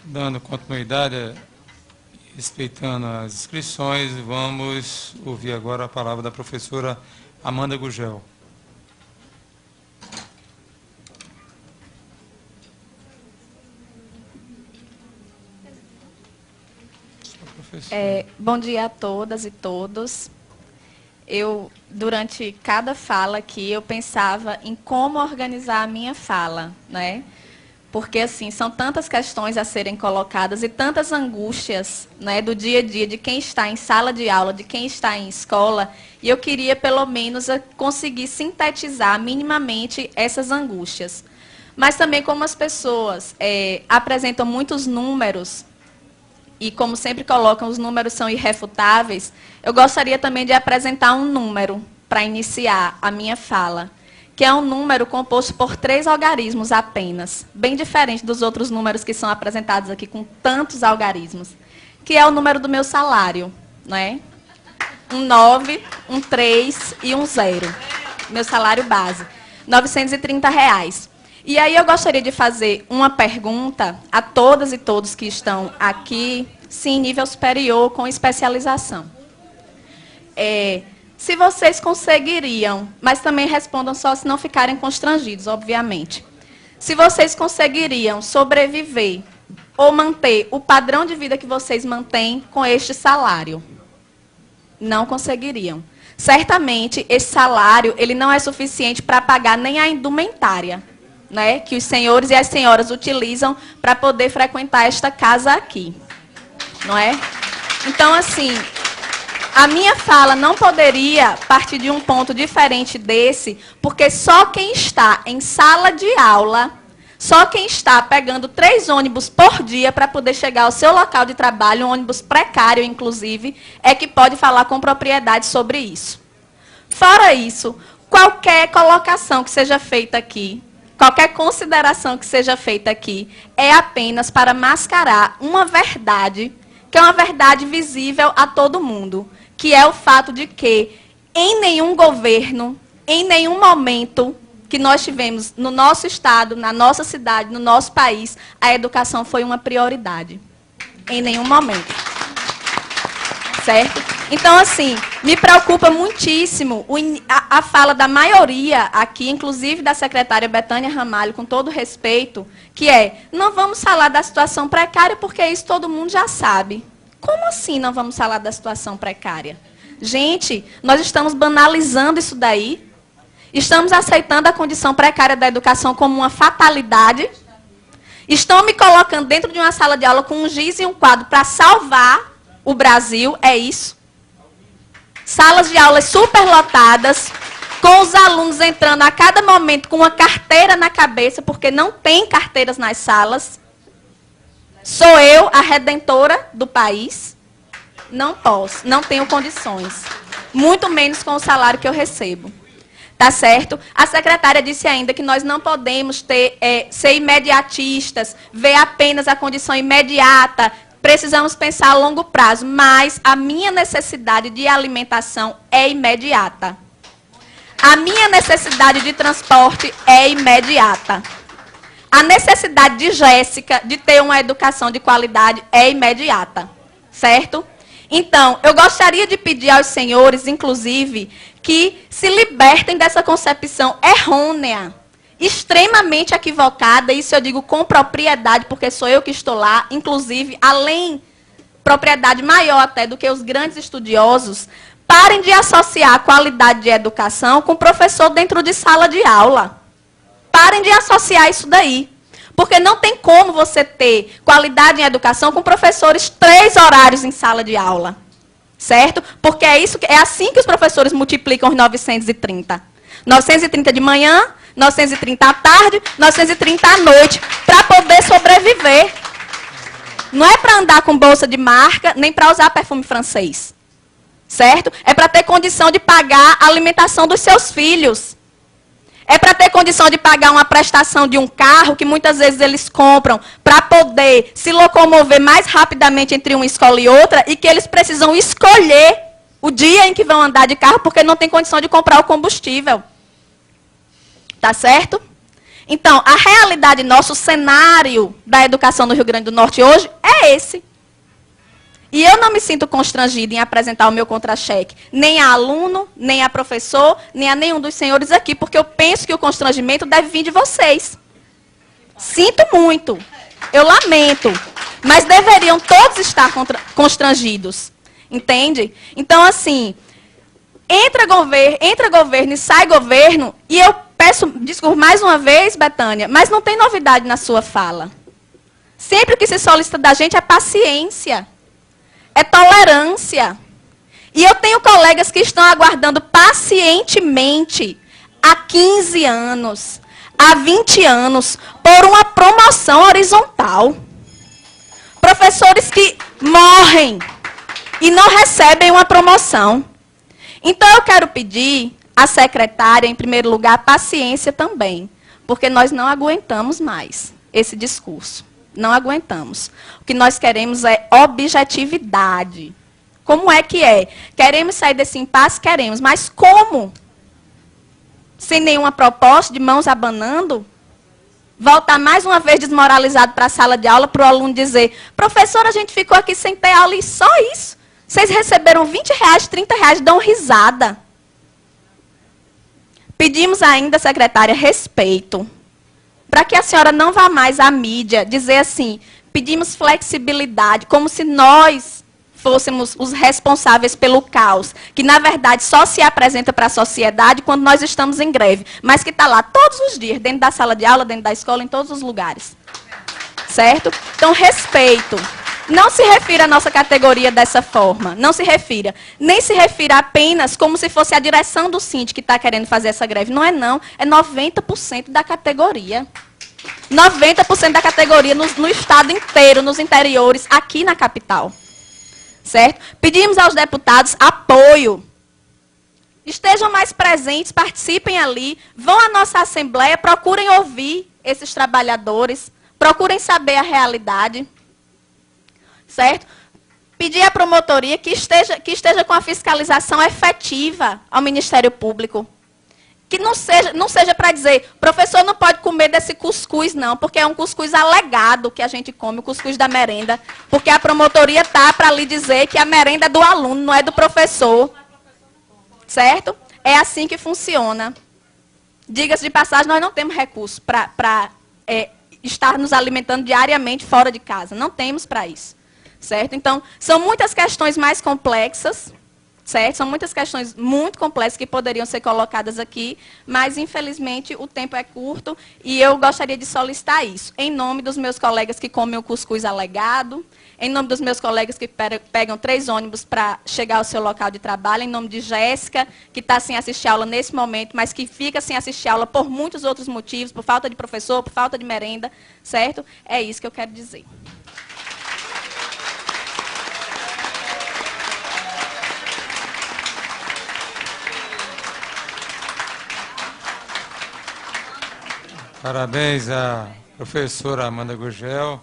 Dando continuidade, respeitando as inscrições, vamos ouvir agora a palavra da professora Amanda Gugel. Bom dia a todas e todos. Durante cada fala aqui, eu pensava em como organizar a minha fala, né? Porque, assim, são tantas questões a serem colocadas e tantas angústias, né, do dia a dia, de quem está em sala de aula, de quem está em escola, e eu queria, pelo menos, conseguir sintetizar minimamente essas angústias. Mas também, como as pessoas apresentam muitos números, e como sempre colocam, os números são irrefutáveis, eu gostaria também de apresentar um número para iniciar a minha fala, que é um número composto por 3 algarismos apenas, bem diferente dos outros números que são apresentados aqui com tantos algarismos, que é o número do meu salário, né? Um 9, um 3 e um 0. Meu salário base, R$ 930. E aí eu gostaria de fazer uma pergunta a todas e todos que estão aqui, sim, nível superior, com especialização. Se vocês conseguiriam, mas também respondam só se não ficarem constrangidos, obviamente. Se vocês conseguiriam sobreviver ou manter o padrão de vida que vocês mantêm com este salário? Não conseguiriam. Certamente, esse salário ele não é suficiente para pagar nem a indumentária, né, que os senhores e as senhoras utilizam para poder frequentar esta casa aqui. Não é? Então, assim, a minha fala não poderia partir de um ponto diferente desse, porque só quem está em sala de aula, só quem está pegando 3 ônibus por dia para poder chegar ao seu local de trabalho, um ônibus precário, inclusive, é que pode falar com propriedade sobre isso. Fora isso, qualquer colocação que seja feita aqui, qualquer consideração que seja feita aqui, é apenas para mascarar uma verdade, que é uma verdade visível a todo mundo, que é o fato de que, em nenhum governo, em nenhum momento que nós tivemos no nosso estado, na nossa cidade, no nosso país, a educação foi uma prioridade. Em nenhum momento. Certo? Então, assim, me preocupa muitíssimo a fala da maioria aqui, inclusive da secretária Betânia Ramalho, com todo respeito, que não vamos falar da situação precária, porque isso todo mundo já sabe. Como assim não vamos falar da situação precária? Gente, nós estamos banalizando isso daí. Estamos aceitando a condição precária da educação como uma fatalidade. Estão me colocando dentro de uma sala de aula com um giz e um quadro para salvar o Brasil, é isso? Salas de aulas superlotadas, com os alunos entrando a cada momento com uma carteira na cabeça, porque não tem carteiras nas salas. Sou eu a redentora do país? Não posso, não tenho condições. Muito menos com o salário que eu recebo. Tá certo? A secretária disse ainda que nós não podemos ser imediatistas, ver apenas a condição imediata. Precisamos pensar a longo prazo, mas a minha necessidade de alimentação é imediata. A minha necessidade de transporte é imediata. A necessidade de Jéssica de ter uma educação de qualidade é imediata. Certo? Então, eu gostaria de pedir aos senhores, inclusive, que se libertem dessa concepção errônea, extremamente equivocada, isso eu digo com propriedade, porque sou eu que estou lá, inclusive, além, propriedade maior até do que os grandes estudiosos, parem de associar a qualidade de educação com professor dentro de sala de aula. Parem de associar isso daí. Porque não tem como você ter qualidade em educação com professores 3 horários em sala de aula. Certo? Porque é assim que os professores multiplicam os 930. 930 de manhã, 930 à tarde, 930 à noite, para poder sobreviver. Não é para andar com bolsa de marca, nem para usar perfume francês. Certo? É para ter condição de pagar a alimentação dos seus filhos. É para ter condição de pagar uma prestação de um carro, que muitas vezes eles compram, para poder se locomover mais rapidamente entre uma escola e outra, e que eles precisam escolher o dia em que vão andar de carro, porque não tem condição de comprar o combustível. Tá certo? Então, a realidade nossa, o cenário da educação no Rio Grande do Norte hoje é esse. E eu não me sinto constrangida em apresentar o meu contra-cheque, nem a aluno, nem a professor, nem a nenhum dos senhores aqui, porque eu penso que o constrangimento deve vir de vocês. Sinto muito, eu lamento, mas deveriam todos estar constrangidos, entende? Então, assim, entra governo e sai governo, e eu peço desculpa mais uma vez, Betânia, mas não tem novidade na sua fala. Sempre que se solicita da gente é paciência. É tolerância. E eu tenho colegas que estão aguardando pacientemente há 15 anos, há 20 anos, por uma promoção horizontal. Professores que morrem e não recebem uma promoção. Então eu quero pedir à secretária, em primeiro lugar, paciência também, porque nós não aguentamos mais esse discurso. Não aguentamos. O que nós queremos é objetividade. Como é que é? Queremos sair desse impasse? Queremos. Mas como? Sem nenhuma proposta, de mãos abanando? Voltar mais uma vez desmoralizado para a sala de aula, para o aluno dizer, professora, a gente ficou aqui sem ter aula e só isso. Vocês receberam R$20, R$30, dão risada. Pedimos ainda, secretária, respeito. Para que a senhora não vá mais à mídia dizer assim, pedimos flexibilidade, como se nós fôssemos os responsáveis pelo caos, que na verdade só se apresenta para a sociedade quando nós estamos em greve, mas que está lá todos os dias, dentro da sala de aula, dentro da escola, em todos os lugares. Certo? Então, respeito. Não se refira à nossa categoria dessa forma, não se refira. Nem se refira apenas como se fosse a direção do Síndico que está querendo fazer essa greve. Não é não, é 90% da categoria. 90% da categoria no estado inteiro, nos interiores, aqui na capital. Certo? Pedimos aos deputados apoio. Estejam mais presentes, participem ali, vão à nossa assembleia, procurem ouvir esses trabalhadores, procurem saber a realidade. Certo? Pedir à promotoria que esteja com a fiscalização efetiva ao Ministério Público. Que não seja para dizer, professor não pode comer desse cuscuz não, porque é um cuscuz alegado que a gente come, o cuscuz da merenda. Porque a promotoria está para lhe dizer que a merenda é do aluno, não é do professor. Certo? É assim que funciona. Diga-se de passagem, nós não temos recurso para estar nos alimentando diariamente fora de casa. Não temos para isso. Certo? Então, são muitas questões mais complexas, certo? São muitas questões muito complexas que poderiam ser colocadas aqui, mas, infelizmente, o tempo é curto e eu gostaria de solicitar isso. Em nome dos meus colegas que comem o cuscuz alegado, em nome dos meus colegas que pegam 3 ônibus para chegar ao seu local de trabalho, em nome de Jéssica, que está sem assistir aula nesse momento, mas que fica sem assistir aula por muitos outros motivos, por falta de professor, por falta de merenda, certo? É isso que eu quero dizer. Parabéns à professora Amanda Gurgel.